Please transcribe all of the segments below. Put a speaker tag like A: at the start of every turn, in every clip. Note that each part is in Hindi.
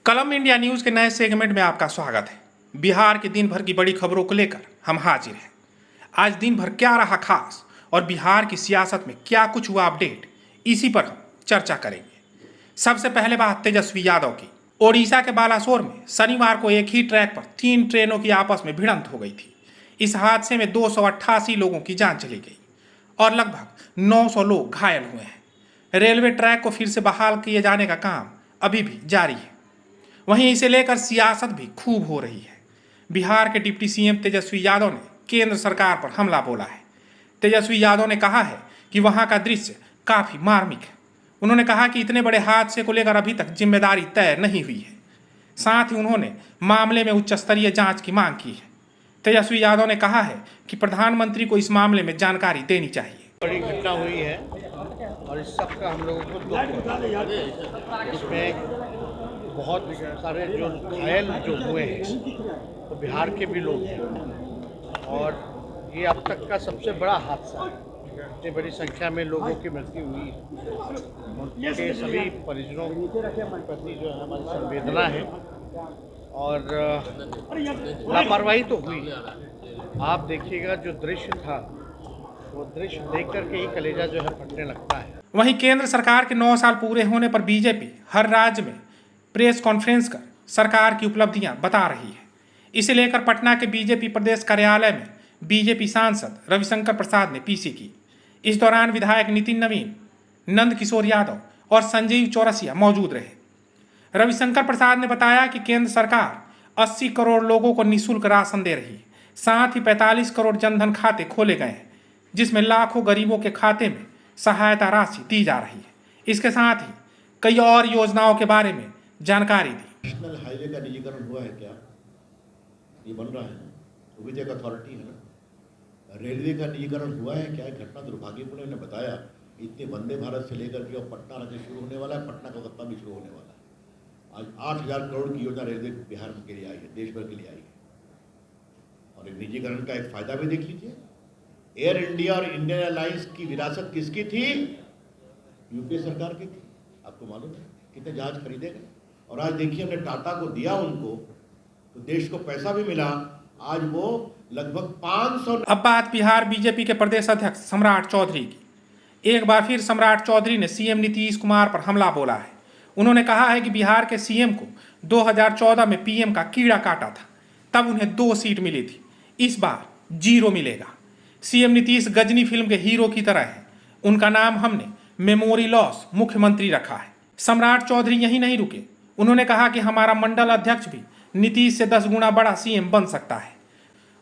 A: कलम इंडिया न्यूज़ के नए सेगमेंट में आपका स्वागत है। बिहार के दिन भर की बड़ी खबरों को लेकर हम हाजिर हैं। आज दिन भर क्या रहा खास और बिहार की सियासत में क्या कुछ हुआ अपडेट, इसी पर हम चर्चा करेंगे। सबसे पहले बात तेजस्वी यादव की। ओडिशा के बालासोर में शनिवार को एक ही ट्रैक पर 3 ट्रेनों की आपस में भिड़ंत हो गई थी। इस हादसे में 288 लोगों की जान चली गई और लगभग 900 लोग घायल हुए हैं। रेलवे ट्रैक को फिर से बहाल किए जाने का काम अभी भी जारी है। वहीं इसे लेकर सियासत भी खूब हो रही है। बिहार के डिप्टी सीएम तेजस्वी यादव ने केंद्र सरकार पर हमला बोला है। तेजस्वी यादव ने कहा है कि वहां का दृश्य काफी मार्मिक है। उन्होंने कहा कि इतने बड़े हादसे को लेकर अभी तक जिम्मेदारी तय नहीं हुई है। साथ ही उन्होंने मामले में उच्च स्तरीय जांच की मांग की है। तेजस्वी यादव ने कहा है कि प्रधानमंत्री को इस मामले में जानकारी देनी चाहिए।
B: बड़ी घटना हुई है और इस सब का हम लोगों को दुख है। इसमें बहुत सारे जो घायल जो हुए हैं तो बिहार के भी लोग हैं और ये अब तक का सबसे बड़ा हादसा है। इतनी बड़ी संख्या में लोगों की मृत्यु हुई है। उनके सभी परिजनों के प्रति जो है हमारी संवेदना है और लापरवाही तो हुई। आप देखिएगा जो दृश्य था वो दृश्य देख करके ही कलेजा जो है फटने लगता है।
A: वहीं केंद्र सरकार के 9 साल पूरे होने पर बीजेपी हर राज्य में प्रेस कॉन्फ्रेंस कर सरकार की उपलब्धियां बता रही है। इसे लेकर पटना के बीजेपी प्रदेश कार्यालय में बीजेपी सांसद रविशंकर प्रसाद ने पीसी की। इस दौरान विधायक नितिन नवीन, नंद किशोर यादव और संजीव चौरसिया मौजूद रहे। रविशंकर प्रसाद ने बताया कि केंद्र सरकार 80 करोड़ लोगों को निःशुल्क राशन दे रही है। साथ ही 45 करोड़ जनधन खाते खोले गए हैं, जिसमें लाखों गरीबों के खाते में सहायता राशि दी जा रही है। इसके साथ ही कई और योजनाओं के बारे में जानकारी दी।
C: नेशनल हाईवे का निजीकरण हुआ है क्या? ये बन रहा है ना, वो भी एक अथॉरिटी है ना। रेलवे का निजीकरण हुआ है क्या? घटना दुर्भाग्यपूर्ण ने बताया इतने वंदे भारत से लेकर के और पटना से शुरू होने वाला है, पटना कोलकाता भी शुरू होने वाला है। आज 8,000 करोड़ की योजना रेलवे बिहार के लिए आई है, देश भर के लिए आई है। और निजीकरण का एक फायदा भी देख लीजिए। एयर इंडिया और इंडियन एयरलाइंस की विरासत किसकी थी? यूपीए सरकार की थी। आपको मालूम है कितने जहाज खरीदे गए और आज देखिए हमने टाटा को दिया उनको तो देश को पैसा भी मिला। आज वो लगभग 500।
A: अब बात बिहार बीजेपी के प्रदेश अध्यक्ष सम्राट चौधरी की। एक बार फिर सम्राट चौधरी ने सीएम नीतीश कुमार पर हमला बोला है। उन्होंने कहा है कि बिहार के सीएम को 2014 में पीएम का कीड़ा काटा था, तब उन्हें 2 सीट मिली थी। इस बार 0 मिलेगा। सीएम नीतीश गजनी फिल्म के हीरो की तरह है। उनका नाम हमने मेमोरी लॉस मुख्यमंत्री रखा है। सम्राट चौधरी यही नहीं रुके। उन्होंने कहा कि हमारा मंडल अध्यक्ष भी नीतीश से 10 गुना बड़ा सीएम बन सकता है।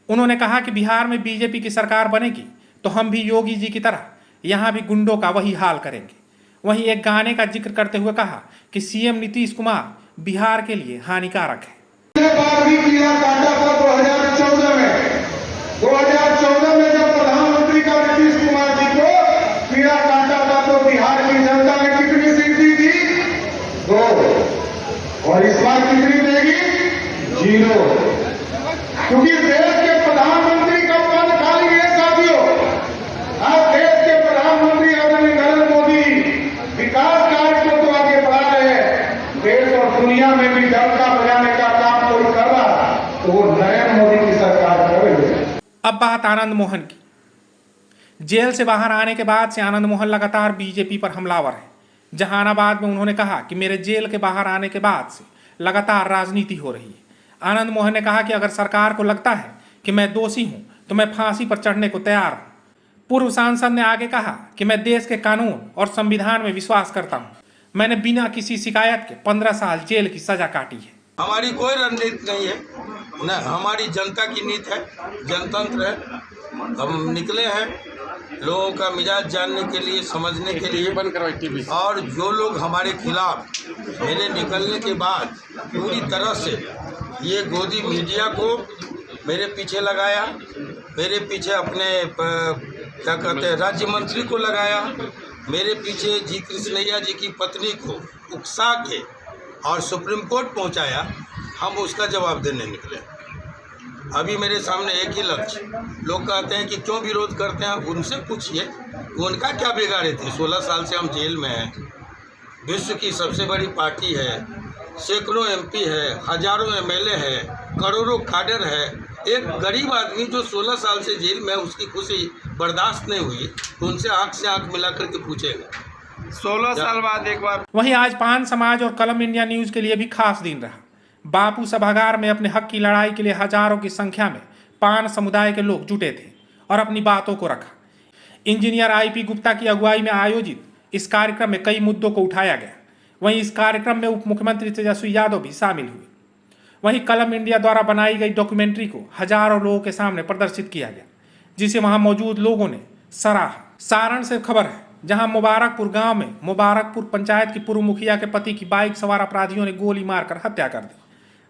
A: उन्होंने कहा कि बिहार में बीजेपी की सरकार बनेगी तो हम भी योगी जी की तरह यहाँ भी गुंडों का वही हाल करेंगे। वहीं एक गाने का जिक्र करते हुए कहा कि सीएम नीतीश कुमार बिहार के लिए हानिकारक है।
D: 2014 में जब प्रधानमंत्री का नीतीश कुमार जी को कीड़ा काटा था तो बिहार की जनता ने कितनी सीट दी थी? 2। और इस बार कितनी देगी? 0। क्योंकि देश के प्रधानमंत्री का पद खाली है साथियों। आज देश के प्रधानमंत्री आदरणीय नरेंद्र मोदी विकास कार्य को तो आगे बढ़ा रहे हैं। देश और दुनिया में भी डंका बजाने का काम कोई कर रहा तो वो नरेंद्र मोदी की सरकार कर रही है।
A: अब बात आनंद मोहन की। जेल से बाहर आने के बाद से आनंद मोहन लगातार बीजेपी पर हमलावर है। जहानाबाद में उन्होंने कहा कि मेरे जेल के बाहर आने के बाद से लगातार राजनीति हो रही है। आनंद मोहन ने कहा कि अगर सरकार को लगता है कि मैं दोषी हूं तो मैं फांसी पर चढ़ने को तैयार हूं। पूर्व सांसद ने आगे कहा कि मैं देश के कानून और संविधान में विश्वास करता हूं। मैंने बिना किसी शिकायत के 15 साल जेल की सजा काटी है।
E: हमारी कोई रणनीति नहीं है, न हमारी जनता की नीति है, जनतंत्र है। हम निकले हैं लोगों का मिजाज जानने के लिए, समझने के लिए। और जो लोग हमारे खिलाफ मेरे निकलने के बाद पूरी तरह से ये गोदी मीडिया को मेरे पीछे लगाया, मेरे पीछे अपने क्या कहते हैं राज्य मंत्री को लगाया, मेरे पीछे जी कृष्णैया जी की पत्नी को उकसा के और सुप्रीम कोर्ट पहुंचाया, हम उसका जवाब देने निकले। अभी मेरे सामने एक ही लक्ष्य। लोग कहते हैं कि क्यों विरोध करते हैं, उनसे पूछिए उनका क्या बिगाड़े थे। 16 साल से हम जेल में हैं। विश्व की सबसे बड़ी पार्टी है, सैकड़ों MP है, हजारों MLA है, करोड़ों काडर है। एक गरीब आदमी जो 16 साल से जेल में, उसकी खुशी बर्दाश्त नहीं हुई तो उनसे आंख से आंख मिला करके पूछेगा।
F: 16 साल बाद एक बार
A: वहीं आज पान समाज और कलम इंडिया न्यूज के लिए भी खास दिन रहा। बापू सभागार में अपने हक की लड़ाई के लिए हजारों की संख्या में पान समुदाय के लोग जुटे थे और अपनी बातों को रखा। इंजीनियर IP गुप्ता की अगुवाई में आयोजित इस कार्यक्रम में कई मुद्दों को उठाया गया। वहीं इस कार्यक्रम में उप मुख्यमंत्री तेजस्वी यादव भी शामिल हुए। वहीं कलम इंडिया द्वारा बनाई गई डॉक्यूमेंट्री को हजारों लोगों के सामने प्रदर्शित किया गया, जिसे वहां मौजूद लोगों ने सराहा। सारण से खबर है, जहां मुबारकपुर गांव में मुबारकपुर पंचायत की पूर्व मुखिया के पति की बाइक सवार अपराधियों ने गोली मारकर हत्या कर दी।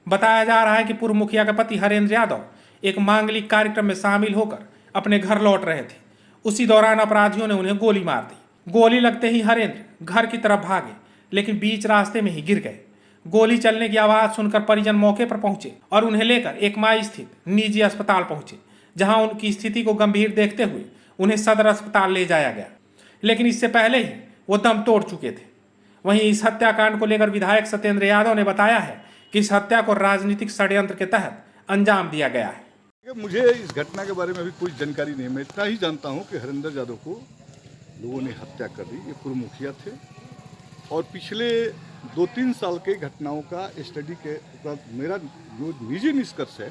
A: बताया जा रहा है कि पूर्व मुखिया के पति हरेंद्र यादव एक मांगलिक कार्यक्रम में शामिल होकर अपने घर लौट रहे थे। उसी दौरान अपराधियों ने उन्हें गोली मार दी। गोली लगते ही हरेंद्र घर की तरफ भागे, लेकिन बीच रास्ते में ही गिर गए। गोली चलने की आवाज सुनकर परिजन मौके पर पहुंचे और उन्हें लेकर एकमाई स्थित निजी अस्पताल पहुंचे, जहां उनकी स्थिति को गंभीर देखते हुए उन्हें सदर अस्पताल ले जाया गया, लेकिन इससे पहले ही वो दम तोड़ चुके थे। वहीं इस हत्याकांड को लेकर विधायक सत्येंद्र यादव ने बताया है कि इस हत्या को राजनीतिक षड्यंत्र के तहत अंजाम दिया गया है।
G: मुझे इस घटना के बारे में अभी कोई जानकारी नहीं। मैं इतना ही जानता हूं कि हरेंद्र यादव को लोगों ने हत्या कर दी। ये पूर्व मुखिया थे और पिछले 2-3 साल के घटनाओं का स्टडी के उपरांत मेरा जो निजी निष्कर्ष है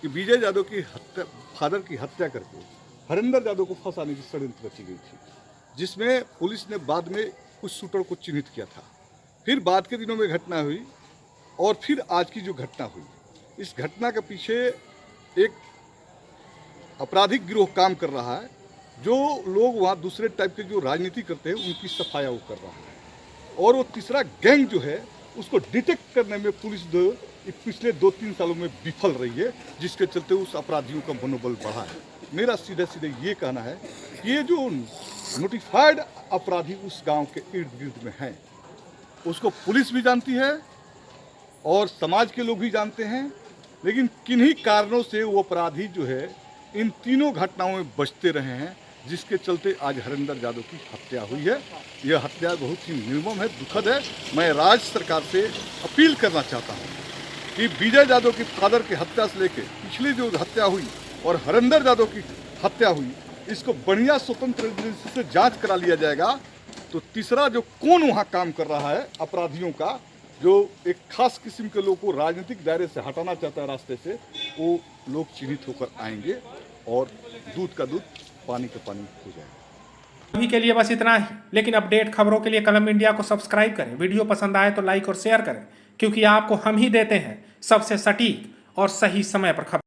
G: कि विजय यादव की हत्या, फादर की हत्या करके हरेंद्र यादव को फंसाने की षड्यंत्र रची गई थी, जिसमें पुलिस ने बाद में कुछ शूटर को चिन्हित किया था। फिर बाद के दिनों में घटना हुई और फिर आज की जो घटना हुई, इस घटना के पीछे एक आपराधिक गिरोह काम कर रहा है। जो लोग वहाँ दूसरे टाइप के जो राजनीति करते हैं उनकी सफाया वो कर रहा है। और वो तीसरा गैंग जो है उसको डिटेक्ट करने में पुलिस पिछले 2-3 सालों में विफल रही है, जिसके चलते उस अपराधियों का मनोबल बढ़ा है। मेरा सीधे सीधे ये कहना है कि ये जो नोटिफाइड अपराधी उस गांव के इर्द गिर्द में हैं, उसको पुलिस भी जानती है और समाज के लोग भी जानते हैं, लेकिन किन्हीं कारणों से वो अपराधी जो है इन तीनों घटनाओं में बचते रहे हैं, जिसके चलते आज हरेंद्र यादव की हत्या हुई है। यह हत्या बहुत ही निर्मम है, दुखद है। मैं राज्य सरकार से अपील करना चाहता हूं कि विजय यादव की फादर की हत्या से लेकर पिछली जो हत्या हुई और हरेंद्र यादव की हत्या हुई, इसको बढ़िया स्वतंत्र एजेंसी से जांच करा लिया जाएगा। तो तीसरा जो कौन वहाँ काम कर रहा है अपराधियों का, जो एक खास किस्म के लोग को राजनीतिक दायरे से हटाना चाहता है रास्ते से, वो लोग चिन्हित होकर आएंगे और दूध का दूध पानी का पानी हो जाएगा।
A: अभी के लिए बस इतना ही, लेकिन अपडेट खबरों के लिए कलम इंडिया को सब्सक्राइब करें। वीडियो पसंद आए तो लाइक और शेयर करें, क्योंकि आपको हम ही देते हैं सबसे सटीक और सही समय पर खबर।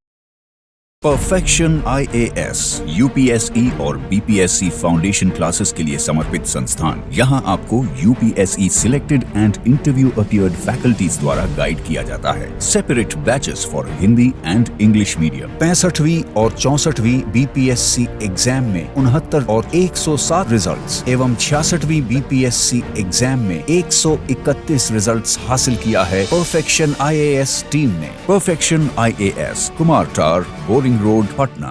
H: परफेक्शन IAS, UPSE और BPSC फाउंडेशन क्लासेस के लिए समर्पित संस्थान। यहाँ आपको UPSE selected and interview appeared faculties द्वारा गाइड किया जाता है। Separate batches for Hindi and English medium. 65वीं और 64वीं BPSC एग्जाम में 69 और 107 रिजल्ट्स एवं 66वीं BPSC एग्जाम में 131 रिजल्ट्स हासिल किया है परफेक्शन IAS टीम ने। परफेक्शन IAS, कुमार टार, बोरिंग रोड, पटना।